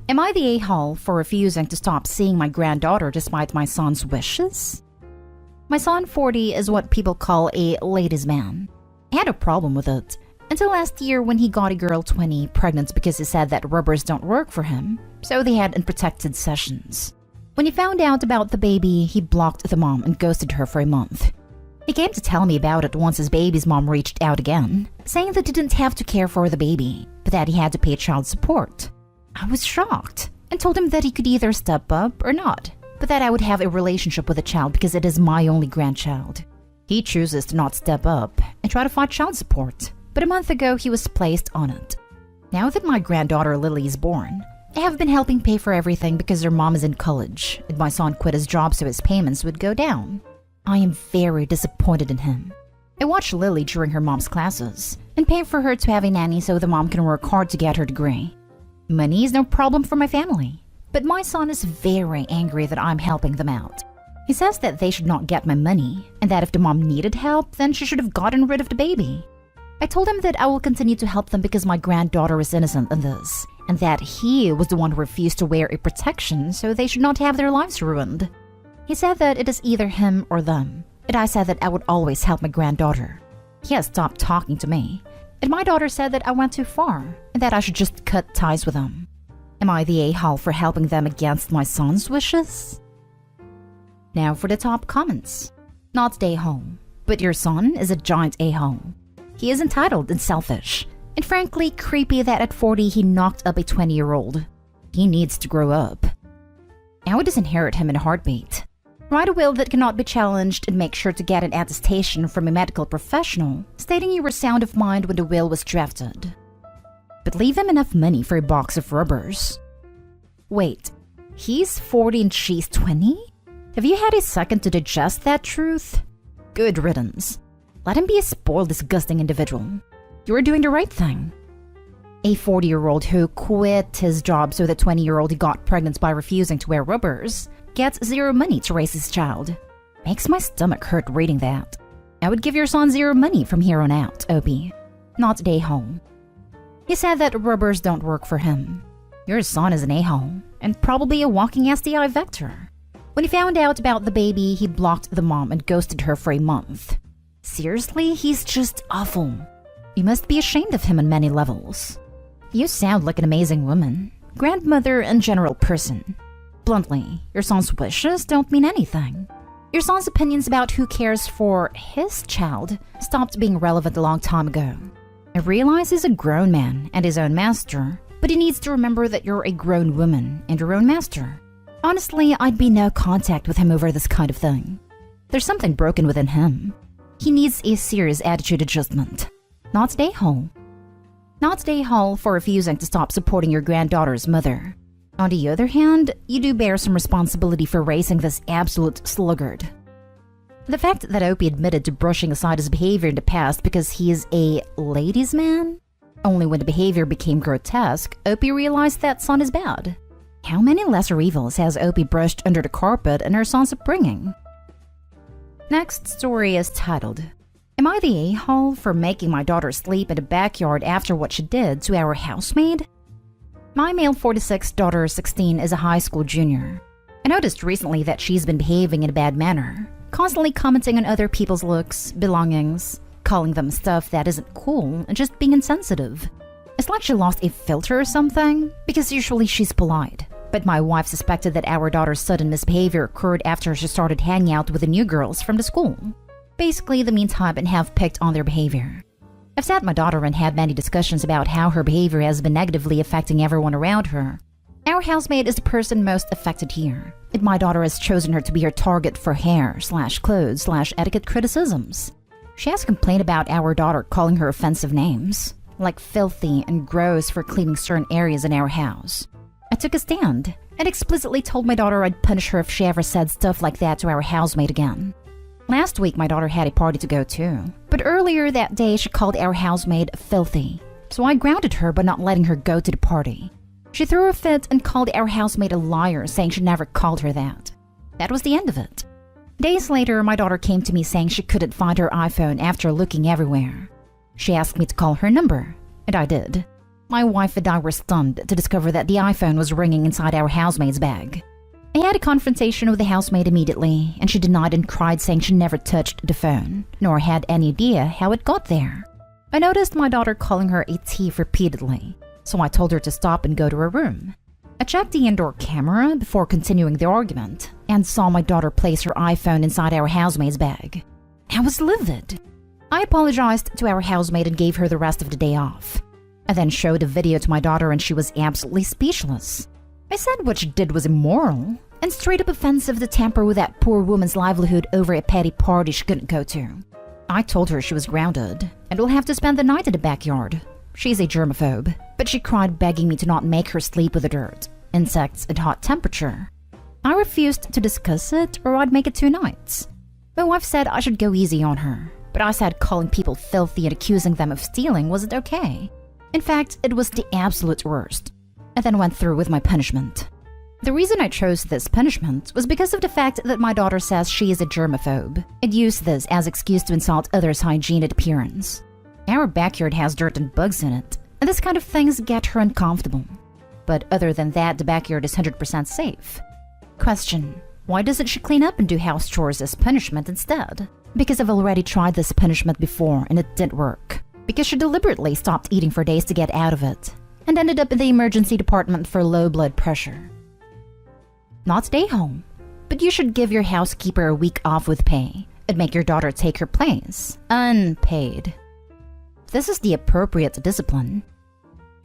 Am I the a-hole for refusing to stop seeing my granddaughter despite my son's wishes? My son 40 is what people call a ladies' man. I had a problem with it until last year when he got a girl 20 pregnant because he said that rubbers don't work for him, so they had unprotected sessions. When he found out about the baby, he blocked the mom and ghosted her for a month. He came to tell me about it once his baby's mom reached out again, saying that he didn't have to care for the baby, but that he had to pay child support. I was shocked and told him that he could either step up or not, but that I would have a relationship with the child because it is my only grandchild. He chooses to not step up and try to fight child support, but a month ago he was placed on it. Now that my granddaughter Lily is born, I have been helping pay for everything because her mom is in college and my son quit his job so his payments would go down. I am very disappointed in him. I watch Lily during her mom's classes and pay for her to have a nanny so the mom can work hard to get her degree. Money is no problem for my family, but my son is very angry that I'm helping them out. He says that they should not get my money and that if the mom needed help, then she should have gotten rid of the baby. I told him that I will continue to help them because my granddaughter is innocent in this, and that he was the one who refused to wear a protection so they should not have their lives ruined. He said that it is either him or them, and I said that I would always help my granddaughter. He has stopped talking to me, and my daughter said that I went too far and that I should just cut ties with them. Am I the a-hole for helping them against my son's wishes? Now for the top comments. Not the a-hole, but your son is a giant a-hole. He is entitled and selfish, and frankly creepy that at 40 he knocked up a 20-year-old. He needs to grow up. I would disinherit him in a heartbeat. Write a will that cannot be challenged and make sure to get an attestation from a medical professional stating you were sound of mind when the will was drafted. But leave him enough money for a box of rubbers. Wait, he's 40 and she's 20? Have you had a second to digest that truth? Good riddance. Let him be a spoiled, disgusting individual. You are doing the right thing. A 40-year-old who quit his job so the 20-year-old he got pregnant by refusing to wear rubbers gets zero money to raise his child. Makes my stomach hurt reading that. I would give your son zero money from here on out, Opie. Not the a-hole. He said that rubbers don't work for him. Your son is an a-hole, and probably a walking STI vector. When he found out about the baby, he blocked the mom and ghosted her for a month. Seriously, he's just awful. You must be ashamed of him on many levels. You sound like an amazing woman, grandmother, and general person. Bluntly, your son's wishes don't mean anything. Your son's opinions about who cares for his child stopped being relevant a long time ago. I realize he's a grown man and his own master, but he needs to remember that you're a grown woman and your own master. Honestly, I'd be no contact with him over this kind of thing. There's something broken within him. He needs a serious attitude adjustment. Not the a-hole. Not the a-hole for refusing to stop supporting your granddaughter's mother. On the other hand, you do bear some responsibility for raising this absolute sluggard. The fact that Opie admitted to brushing aside his behavior in the past because he is a ladies' man? Only when the behavior became grotesque, Opie realized that son is bad. How many lesser evils has Opie brushed under the carpet in her son's upbringing? Next story is titled, Am I the a-hole for making my daughter sleep in the backyard after what she did to our housemaid? My male 46 daughter 16 is a high school junior. I noticed recently that she's been behaving in a bad manner, constantly commenting on other people's looks, belongings, calling them stuff that isn't cool, and just being insensitive. It's like she lost a filter or something, because usually she's polite. But my wife suspected that our daughter's sudden misbehavior occurred after she started hanging out with the new girls from the school. Basically, the mean type and have picked on their behavior. I've sat my daughter and had many discussions about how her behavior has been negatively affecting everyone around her. Our housemaid is the person most affected here, and my daughter has chosen her to be her target for hair/clothes/etiquette criticisms. She has complained about our daughter calling her offensive names, like filthy and gross for cleaning certain areas in our house. I took a stand and explicitly told my daughter I'd punish her if she ever said stuff like that to our housemaid again. Last week, my daughter had a party to go to, but earlier that day she called our housemaid filthy, so I grounded her by not letting her go to the party. She threw a fit and called our housemaid a liar, saying she never called her that. That was the end of it. Days later, my daughter came to me saying she couldn't find her iPhone after looking everywhere. She asked me to call her number, and I did. My wife and I were stunned to discover that the iPhone was ringing inside our housemaid's bag. I had a confrontation with the housemaid immediately, and she denied and cried, saying she never touched the phone, nor had any idea how it got there. I noticed my daughter calling her a thief repeatedly, so I told her to stop and go to her room. I checked the indoor camera before continuing the argument, and saw my daughter place her iPhone inside our housemaid's bag. I was livid. I apologized to our housemaid and gave her the rest of the day off. I then showed the video to my daughter and she was absolutely speechless. I said what she did was immoral and straight up offensive to tamper with that poor woman's livelihood over a petty party she couldn't go to. I told her she was grounded and will have to spend the night in the backyard. She's a germaphobe, but she cried begging me to not make her sleep with the dirt, insects, and hot temperature. I refused to discuss it or I'd make it 2 nights. My wife said I should go easy on her, but I said calling people filthy and accusing them of stealing wasn't okay. In fact, it was the absolute worst. I then went through with my punishment. The reason I chose this punishment was because of the fact that my daughter says she is a germaphobe and used this as excuse to insult others' hygiene and appearance. Our backyard has dirt and bugs in it, and this kind of things get her uncomfortable. But other than that, the backyard is 100% safe. Question: why doesn't she clean up and do house chores as punishment instead? Because I've already tried this punishment before and it didn't work. Because she deliberately stopped eating for days to get out of it and ended up in the emergency department for low blood pressure. Not stay home, but you should give your housekeeper a week off with pay and make your daughter take her place, unpaid. This is the appropriate discipline.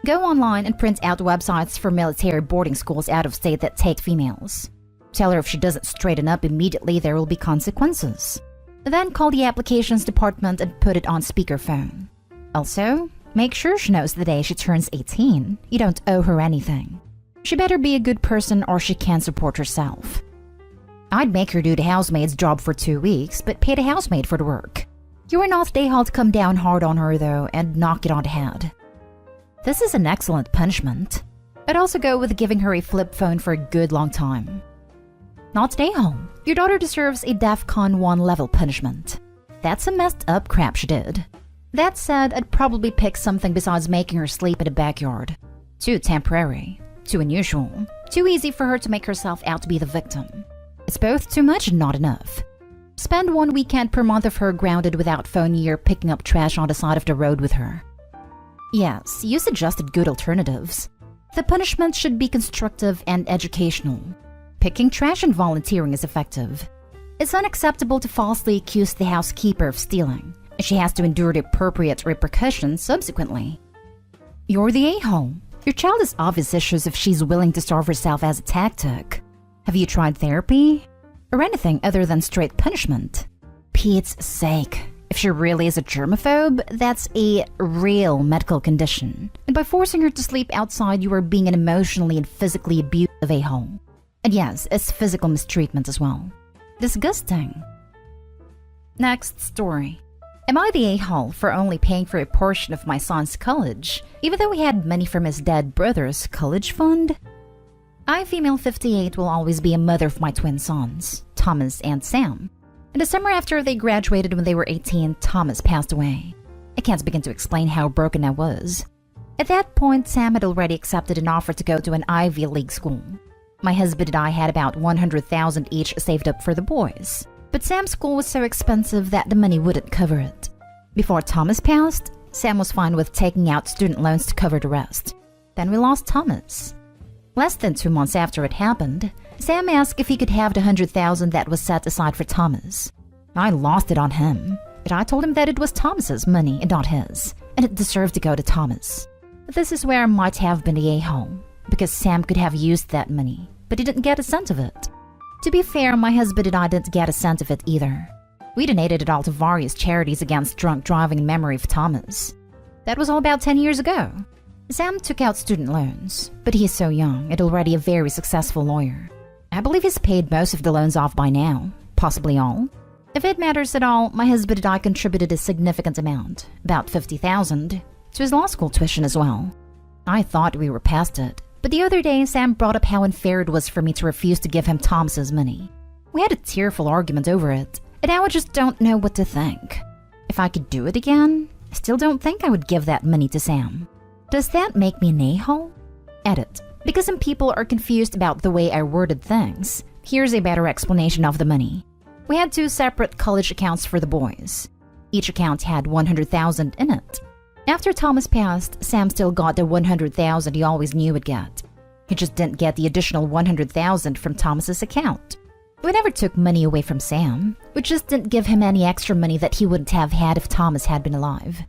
Go online and print out websites for military boarding schools out of state that take females. Tell her if she doesn't straighten up immediately, there will be consequences. Then call the applications department and put it on speakerphone. Also, make sure she knows the day she turns 18. You don't owe her anything. She better be a good person or she can't support herself. I'd make her do the housemaid's job for 2 weeks, but pay the housemaid for the work. You are not able to come down hard on her though and knock it on the head. This is an excellent punishment. I'd also go with giving her a flip phone for a good long time. Not stay home. Your daughter deserves a DEFCON 1 level punishment. That's a messed up crap she did. That said, I'd probably pick something besides making her sleep in the backyard. Too temporary, too unusual, too easy for her to make herself out to be the victim. It's both too much and not enough. Spend 1 weekend per month of her grounded without phone year picking up trash on the side of the road with her. Yes, you suggested good alternatives. The punishment should be constructive and educational. Picking trash and volunteering is effective. It's unacceptable to falsely accuse the housekeeper of stealing. She has to endure the appropriate repercussions subsequently. You're the a-hole. Your child has obvious issues if she's willing to starve herself as a tactic. Have you tried therapy? Or anything other than straight punishment? Pete's sake. If she really is a germaphobe, that's a real medical condition. And by forcing her to sleep outside, you are being an emotionally and physically abusive a-hole. And yes, it's physical mistreatment as well. Disgusting. Next story. Am I the a-hole for only paying for a portion of my son's college, even though he had money from his dead brother's college fund? I, female 58, will always be a mother of my twin sons, Thomas and Sam. In the summer after they graduated when they were 18, Thomas passed away. I can't begin to explain how broken I was. At that point, Sam had already accepted an offer to go to an Ivy League school. My husband and I had about $100,000 each saved up for the boys. But Sam's school was so expensive that the money wouldn't cover it. Before Thomas passed, Sam was fine with taking out student loans to cover the rest. Then we lost Thomas. Less than 2 months after it happened, Sam asked if he could have the $100,000 that was set aside for Thomas. I lost it on him, but I told him that it was Thomas's money and not his, and it deserved to go to Thomas. But this is where I might have been the a-hole, because Sam could have used that money, but he didn't get a cent of it. To be fair, my husband and I didn't get a cent of it either. We donated it all to various charities against drunk driving in memory of Thomas. That was all about 10 years ago. Sam took out student loans, but he is so young and already a very successful lawyer. I believe he's paid most of the loans off by now, possibly all. If it matters at all, my husband and I contributed a significant amount, about $50,000, to his law school tuition as well. I thought we were past it, but the other day Sam brought up how unfair it was for me to refuse to give him Thomas's money. We had a tearful argument over it, and now I just don't know what to think. If I could do it again, I still don't think I would give that money to Sam. Does that make me an a-hole? Edit. Because some people are confused about the way I worded things, here's a better explanation of the money. We had 2 separate college accounts for the boys. Each account had $100,000 in it. After Thomas passed, Sam still got the $100,000 he always knew he'd get. He just didn't get the additional $100,000 from Thomas's account. We never took money away from Sam. We just didn't give him any extra money that he wouldn't have had if Thomas had been alive.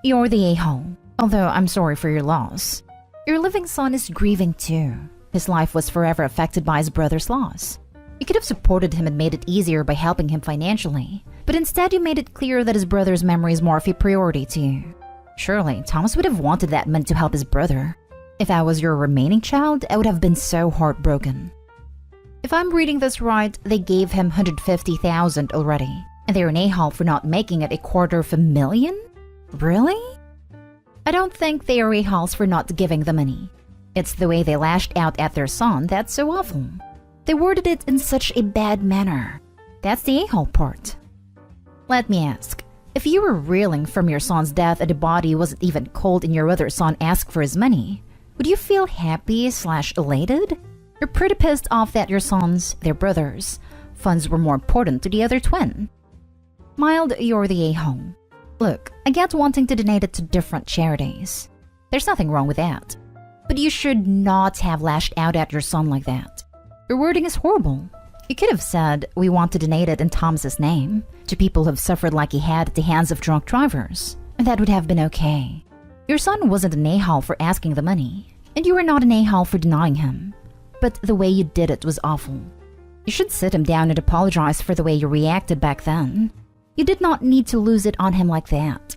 You're the a-hole, although I'm sorry for your loss. Your living son is grieving too. His life was forever affected by his brother's loss. You could have supported him and made it easier by helping him financially, but instead you made it clear that his brother's memory is more of a priority to you. Surely, Thomas would have wanted that money to help his brother. If I was your remaining child, I would have been so heartbroken. If I'm reading this right, they gave him $150,000 already, and they're an a-hole for not making it $250,000? Really? I don't think they are a-holes for not giving the money. It's the way they lashed out at their son that's so awful. They worded it in such a bad manner. That's the a-hole part. Let me ask, if you were reeling from your son's death and the body wasn't even cold and your other son asked for his money, would you feel happy/elated? You're pretty pissed off that your sons, their brothers, funds were more important to the other twin. Mild, you're the a-hole. Look, I get wanting to donate it to different charities. There's nothing wrong with that. But you should not have lashed out at your son like that. Your wording is horrible. You could have said, we want to donate it in Thomas's name, to people who have suffered like he had at the hands of drunk drivers, and that would have been okay. Your son wasn't an a-hole for asking the money, and you were not an a-hole for denying him. But the way you did it was awful. You should sit him down and apologize for the way you reacted back then. You did not need to lose it on him like that.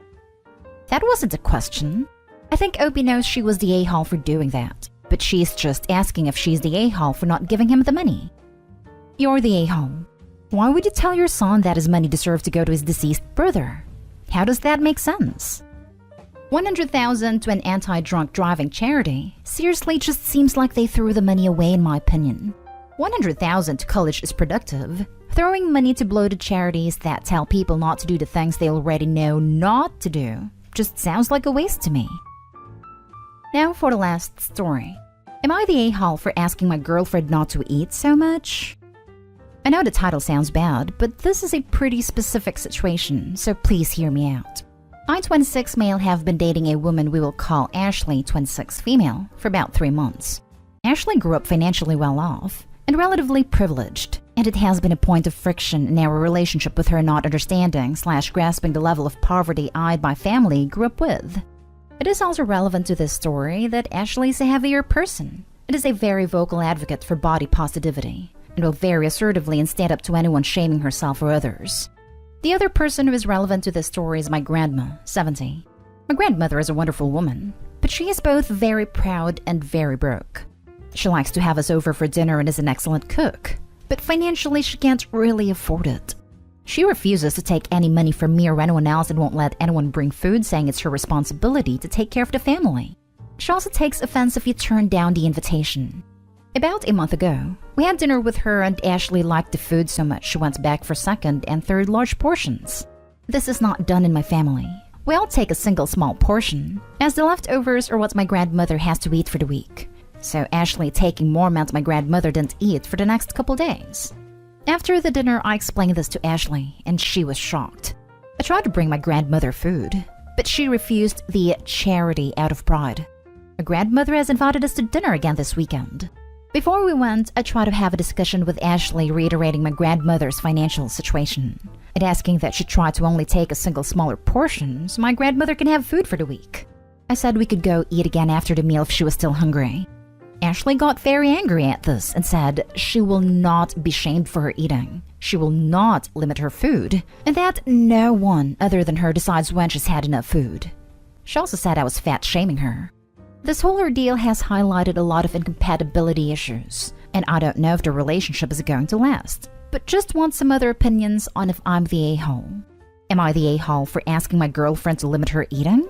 That wasn't a question. I think Opie knows she was the a-hole for doing that, but she's just asking if she's the a-hole for not giving him the money. You're the a-hole. Why would you tell your son that his money deserved to go to his deceased brother? How does that make sense? $100,000 to an anti-drunk driving charity seriously just seems like they threw the money away in my opinion. $100,000 to college is productive. Throwing money to bloated charities that tell people not to do the things they already know not to do just sounds like a waste to me. Now for the last story. Am I the a-hole for asking my girlfriend not to eat so much? I know the title sounds bad, but this is a pretty specific situation, so please hear me out. I, 26 male, have been dating a woman we will call Ashley, 26 female, for about 3 months. Ashley grew up financially well off and relatively privileged, and it has been a point of friction in our relationship with her not understanding/grasping the level of poverty I, my family, grew up with. It is also relevant to this story that Ashley is a heavier person. It is a very vocal advocate for body positivity, and will very assertively and stand up to anyone shaming herself or others. The other person who is relevant to this story is my grandma, 70. My grandmother is a wonderful woman, but she is both very proud and very broke. She likes to have us over for dinner and is an excellent cook, but financially she can't really afford it. She refuses to take any money from me or anyone else and won't let anyone bring food, saying it's her responsibility to take care of the family. She also takes offense if you turn down the invitation. About a month ago, we had dinner with her and Ashley liked the food so much she went back for second and third large portions. This is not done in my family. We all take a single small portion, as the leftovers are what my grandmother has to eat for the week. So Ashley taking more meant my grandmother didn't eat for the next couple days. After the dinner, I explained this to Ashley, and she was shocked. I tried to bring my grandmother food, but she refused the charity out of pride. My grandmother has invited us to dinner again this weekend. Before we went, I tried to have a discussion with Ashley reiterating my grandmother's financial situation and asking that she try to only take a single smaller portion so my grandmother can have food for the week. I said we could go eat again after the meal if she was still hungry. Ashley got very angry at this and said she will not be shamed for her eating. She will not limit her food, and that no one other than her decides when she's had enough food. She also said I was fat shaming her. This whole ordeal has highlighted a lot of incompatibility issues, and I don't know if the relationship is going to last, but just want some other opinions on if I'm the a-hole. Am I the a-hole for asking my girlfriend to limit her eating?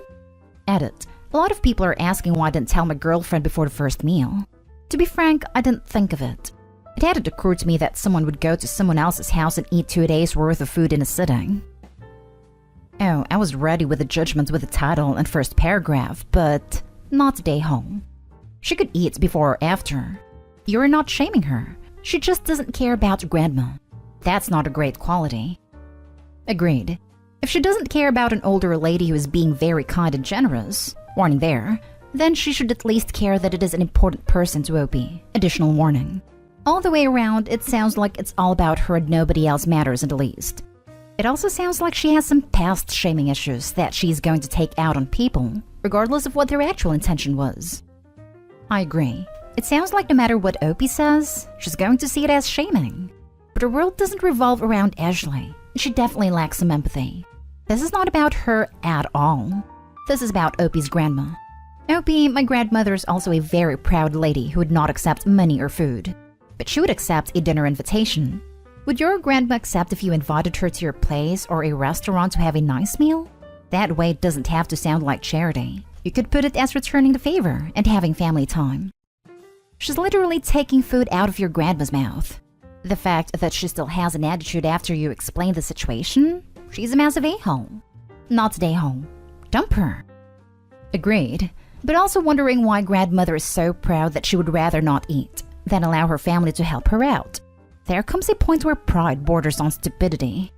Edit. A lot of people are asking why I didn't tell my girlfriend before the first meal. To be frank, I didn't think of it. It hadn't occurred to me that someone would go to someone else's house and eat 2 days' worth of food in a sitting. Oh, I was ready with the judgment with the title and first paragraph, but not today, home. She could eat before or after. You're not shaming her. She just doesn't care about grandma. That's not a great quality. Agreed. If she doesn't care about an older lady who is being very kind and generous, warning there, then she should at least care that it is an important person to Opie. Additional warning. All the way around, it sounds like it's all about her and nobody else matters in the least. It also sounds like she has some past shaming issues that she's going to take out on people, regardless of what their actual intention was. I agree. It sounds like no matter what Opie says, she's going to see it as shaming. But her world doesn't revolve around Ashley. She definitely lacks some empathy. This is not about her at all. This is about Opie's grandma. Opie, my grandmother, is also a very proud lady who would not accept money or food. But she would accept a dinner invitation. Would your grandma accept if you invited her to your place or a restaurant to have a nice meal? That way it doesn't have to sound like charity. You could put it as returning the favor and having family time. She's literally taking food out of your grandma's mouth. The fact that she still has an attitude after you explain the situation? She's a massive a-hole. Not today, home. Dump her. Agreed, but also wondering why grandmother is so proud that she would rather not eat than allow her family to help her out. There comes a point where pride borders on stupidity.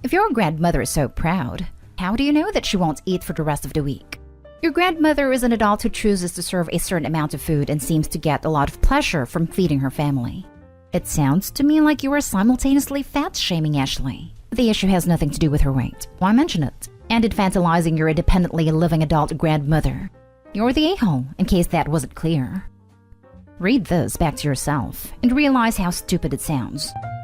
If your grandmother is so proud, how do you know that she won't eat for the rest of the week? Your grandmother is an adult who chooses to serve a certain amount of food and seems to get a lot of pleasure from feeding her family. It sounds to me like you are simultaneously fat-shaming Ashley. The issue has nothing to do with her weight. Why mention it? And infantilizing your independently living adult grandmother. You're the a-hole, in case that wasn't clear. Read this back to yourself and realize how stupid it sounds.